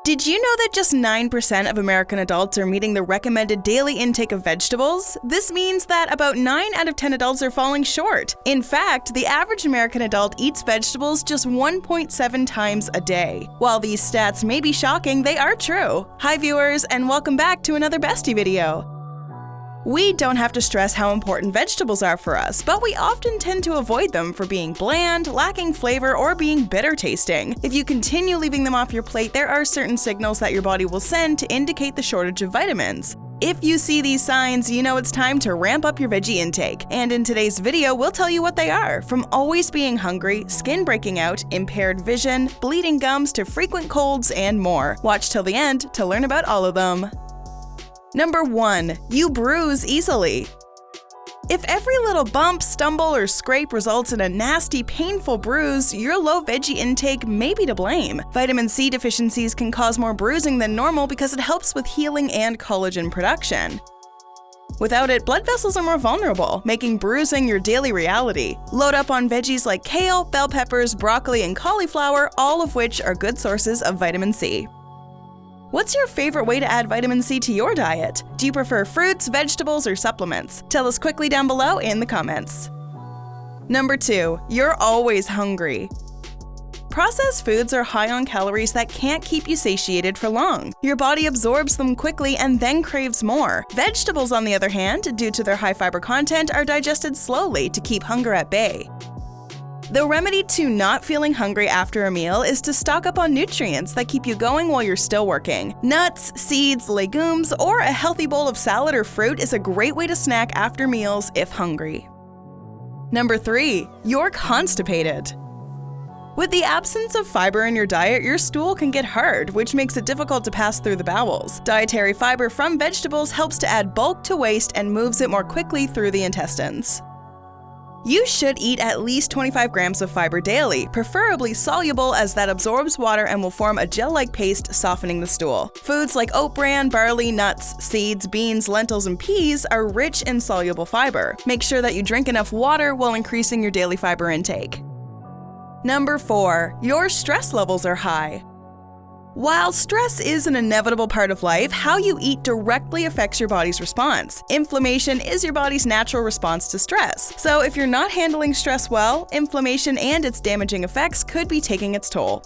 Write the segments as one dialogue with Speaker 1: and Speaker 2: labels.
Speaker 1: Did you know that just 9% of American adults are meeting the recommended daily intake of vegetables? This means that about 9 out of 10 adults are falling short. In fact, the average American adult eats vegetables just 1.7 times a day. While these stats may be shocking, they are true. Hi viewers, and welcome back to another Bestie video. We don't have to stress how important vegetables are for us, but we often tend to avoid them for being bland, lacking flavor, or being bitter tasting. If you continue leaving them off your plate, there are certain signals that your body will send to indicate the shortage of vitamins. If you see these signs, you know it's time to ramp up your veggie intake. And in today's video, we'll tell you what they are, from always being hungry, skin breaking out, impaired vision, bleeding gums, to frequent colds, and more. Watch till the end to learn about all of them. Number 1. You bruise easily. If every little bump, stumble, or scrape results in a nasty, painful bruise, your low veggie intake may be to blame. Vitamin C deficiencies can cause more bruising than normal because it helps with healing and collagen production. Without it, blood vessels are more vulnerable, making bruising your daily reality. Load up on veggies like kale, bell peppers, broccoli, and cauliflower, all of which are good sources of vitamin C. What's your favorite way to add vitamin C to your diet? Do you prefer fruits, vegetables, or supplements? Tell us quickly down below in the comments. Number 2. You're always hungry. Processed foods are high on calories that can't keep you satiated for long. Your body absorbs them quickly and then craves more. Vegetables, on the other hand, due to their high fiber content, are digested slowly to keep hunger at bay. The remedy to not feeling hungry after a meal is to stock up on nutrients that keep you going while you're still working. Nuts, seeds, legumes, or a healthy bowl of salad or fruit is a great way to snack after meals if hungry. Number 3. You're constipated. With the absence of fiber in your diet, your stool can get hard, which makes it difficult to pass through the bowels. Dietary fiber from vegetables helps to add bulk to waste and moves it more quickly through the intestines. You should eat at least 25 grams of fiber daily, preferably soluble, as that absorbs water and will form a gel-like paste, softening the stool. Foods like oat bran, barley, nuts, seeds, beans, lentils, and peas are rich in soluble fiber. Make sure that you drink enough water while increasing your daily fiber intake. Number 4. Your stress levels are high. While stress is an inevitable part of life, how you eat directly affects your body's response. Inflammation is your body's natural response to stress. So if you're not handling stress well, inflammation and its damaging effects could be taking its toll.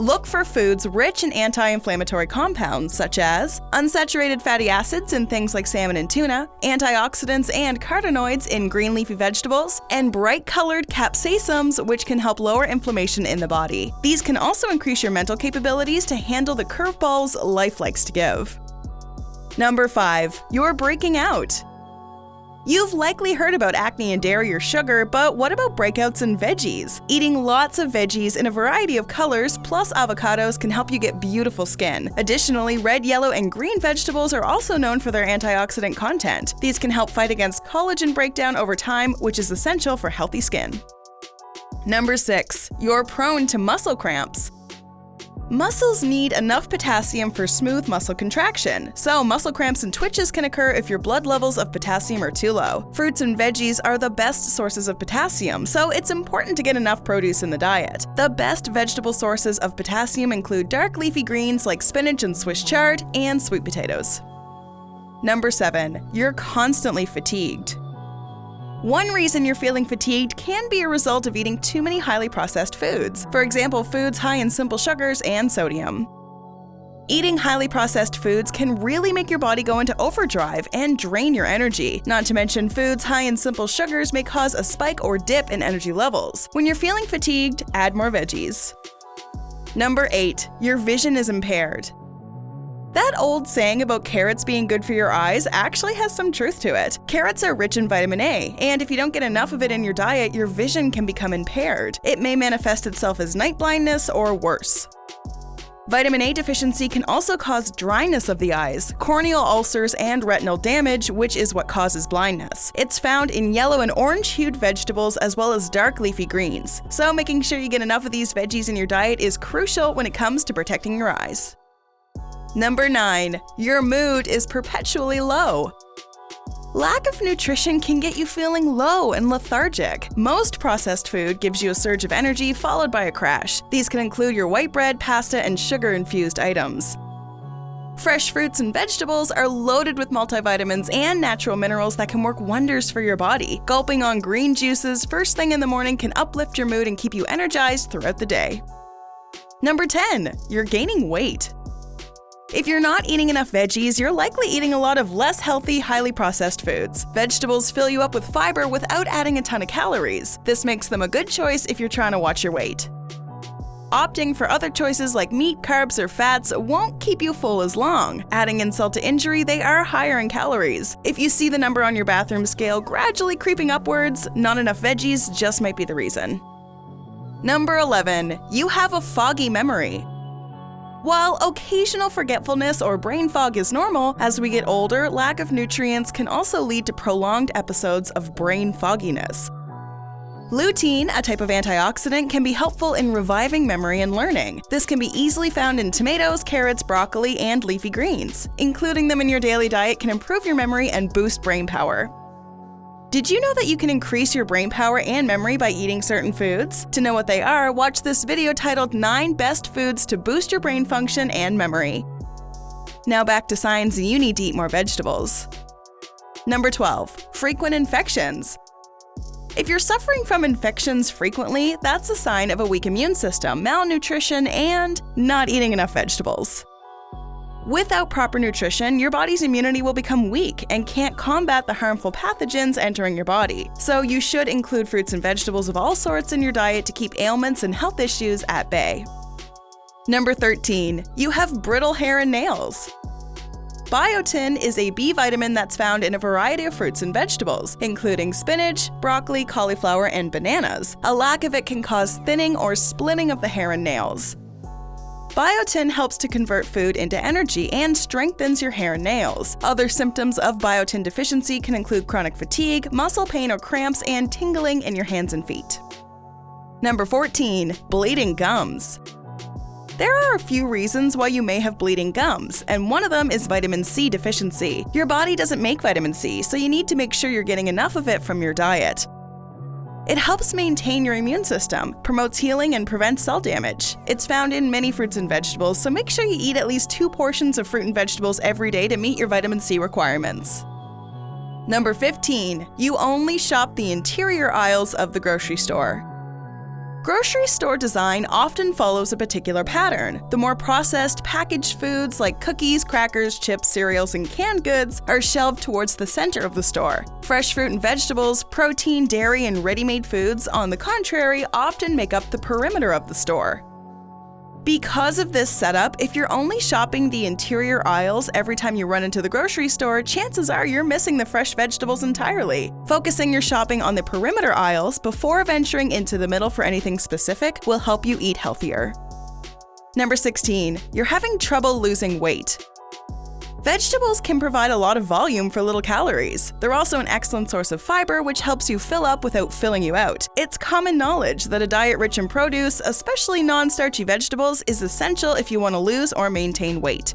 Speaker 1: Look for foods rich in anti-inflammatory compounds such as unsaturated fatty acids in things like salmon and tuna, antioxidants and carotenoids in green leafy vegetables, and bright-colored capsaicins, which can help lower inflammation in the body. These can also increase your mental capabilities to handle the curveballs life likes to give. Number 5. You're breaking out. You've likely heard about acne and dairy or sugar, but what about breakouts in veggies? Eating lots of veggies in a variety of colors plus avocados can help you get beautiful skin. Additionally, red, yellow, and green vegetables are also known for their antioxidant content. These can help fight against collagen breakdown over time, which is essential for healthy skin. Number 6. You're prone to muscle cramps. Muscles need enough potassium for smooth muscle contraction, so muscle cramps and twitches can occur if your blood levels of potassium are too low. Fruits and veggies are the best sources of potassium, so it's important to get enough produce in the diet. The best vegetable sources of potassium include dark leafy greens like spinach and Swiss chard, and sweet potatoes. Number 7. You're constantly fatigued. One reason you're feeling fatigued can be a result of eating too many highly processed foods. For example, foods high in simple sugars and sodium. Eating highly processed foods can really make your body go into overdrive and drain your energy. Not to mention, foods high in simple sugars may cause a spike or dip in energy levels. When you're feeling fatigued, add more veggies. Number 8. Your vision is impaired. That old saying about carrots being good for your eyes actually has some truth to it. Carrots are rich in vitamin A, and if you don't get enough of it in your diet, your vision can become impaired. It may manifest itself as night blindness or worse. Vitamin A deficiency can also cause dryness of the eyes, corneal ulcers, and retinal damage, which is what causes blindness. It's found in yellow and orange-hued vegetables as well as dark leafy greens. So making sure you get enough of these veggies in your diet is crucial when it comes to protecting your eyes. Number 9. Your mood is perpetually low. Lack of nutrition can get you feeling low and lethargic. Most processed food gives you a surge of energy followed by a crash. These can include your white bread, pasta, and sugar-infused items. Fresh fruits and vegetables are loaded with multivitamins and natural minerals that can work wonders for your body. Gulping on green juices first thing in the morning can uplift your mood and keep you energized throughout the day. Number 10. You're gaining weight. If you're not eating enough veggies, you're likely eating a lot of less healthy, highly processed foods. Vegetables fill you up with fiber without adding a ton of calories. This makes them a good choice if you're trying to watch your weight. Opting for other choices like meat, carbs, or fats won't keep you full as long. Adding insult to injury, they are higher in calories. If you see the number on your bathroom scale gradually creeping upwards, not enough veggies just might be the reason. Number 11. You have a foggy memory. While occasional forgetfulness or brain fog is normal, as we get older, lack of nutrients can also lead to prolonged episodes of brain fogginess. Lutein, a type of antioxidant, can be helpful in reviving memory and learning. This can be easily found in tomatoes, carrots, broccoli, and leafy greens. Including them in your daily diet can improve your memory and boost brain power. Did you know that you can increase your brain power and memory by eating certain foods? To know what they are, watch this video titled 9 Best Foods to Boost Your Brain Function and Memory. Now back to signs you need to eat more vegetables. Number 12. Frequent infections. If you're suffering from infections frequently, that's a sign of a weak immune system, malnutrition, and not eating enough vegetables. Without proper nutrition, your body's immunity will become weak and can't combat the harmful pathogens entering your body. So you should include fruits and vegetables of all sorts in your diet to keep ailments and health issues at bay. Number 13. You have brittle hair and nails. Biotin is a B vitamin that's found in a variety of fruits and vegetables, including spinach, broccoli, cauliflower, and bananas. A lack of it can cause thinning or splitting of the hair and nails. Biotin helps to convert food into energy and strengthens your hair and nails. Other symptoms of biotin deficiency can include chronic fatigue, muscle pain or cramps, and tingling in your hands and feet. Number 14. Bleeding gums. There are a few reasons why you may have bleeding gums, and one of them is vitamin C deficiency. Your body doesn't make vitamin C, so you need to make sure you're getting enough of it from your diet. It helps maintain your immune system, promotes healing, and prevents cell damage. It's found in many fruits and vegetables, so make sure you eat at least 2 portions of fruit and vegetables every day to meet your vitamin C requirements. Number 15. You only shop the interior aisles of the grocery store. Grocery store design often follows a particular pattern. The more processed, packaged foods like cookies, crackers, chips, cereals, and canned goods are shelved towards the center of the store. Fresh fruit and vegetables, protein, dairy, and ready-made foods, on the contrary, often make up the perimeter of the store. Because of this setup, if you're only shopping the interior aisles every time you run into the grocery store, chances are you're missing the fresh vegetables entirely. Focusing your shopping on the perimeter aisles before venturing into the middle for anything specific will help you eat healthier. Number 16. You're having trouble losing weight. Vegetables can provide a lot of volume for little calories. They're also an excellent source of fiber, which helps you fill up without filling you out. It's common knowledge that a diet rich in produce, especially non-starchy vegetables, is essential if you want to lose or maintain weight.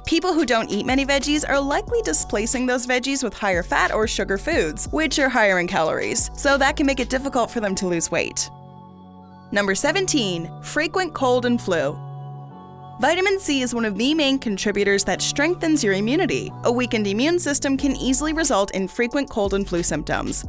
Speaker 1: People who don't eat many veggies are likely displacing those veggies with higher fat or sugar foods, which are higher in calories, so that can make it difficult for them to lose weight. Number 17. Frequent cold and flu. Vitamin C is one of the main contributors that strengthens your immunity. A weakened immune system can easily result in frequent cold and flu symptoms.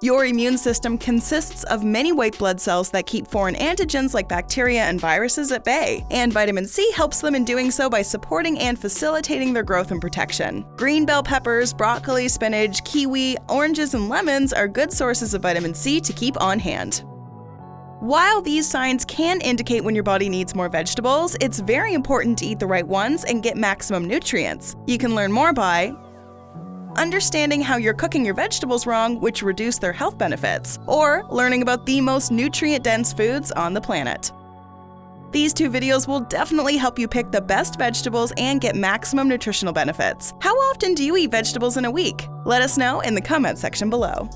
Speaker 1: Your immune system consists of many white blood cells that keep foreign antigens like bacteria and viruses at bay, and vitamin C helps them in doing so by supporting and facilitating their growth and protection. Green bell peppers, broccoli, spinach, kiwi, oranges, and lemons are good sources of vitamin C to keep on hand. While these signs can indicate when your body needs more vegetables, it's very important to eat the right ones and get maximum nutrients. You can learn more by understanding how you're cooking your vegetables wrong, which reduce their health benefits, or learning about the most nutrient-dense foods on the planet. These 2 videos will definitely help you pick the best vegetables and get maximum nutritional benefits. How often do you eat vegetables in a week? Let us know in the comment section below.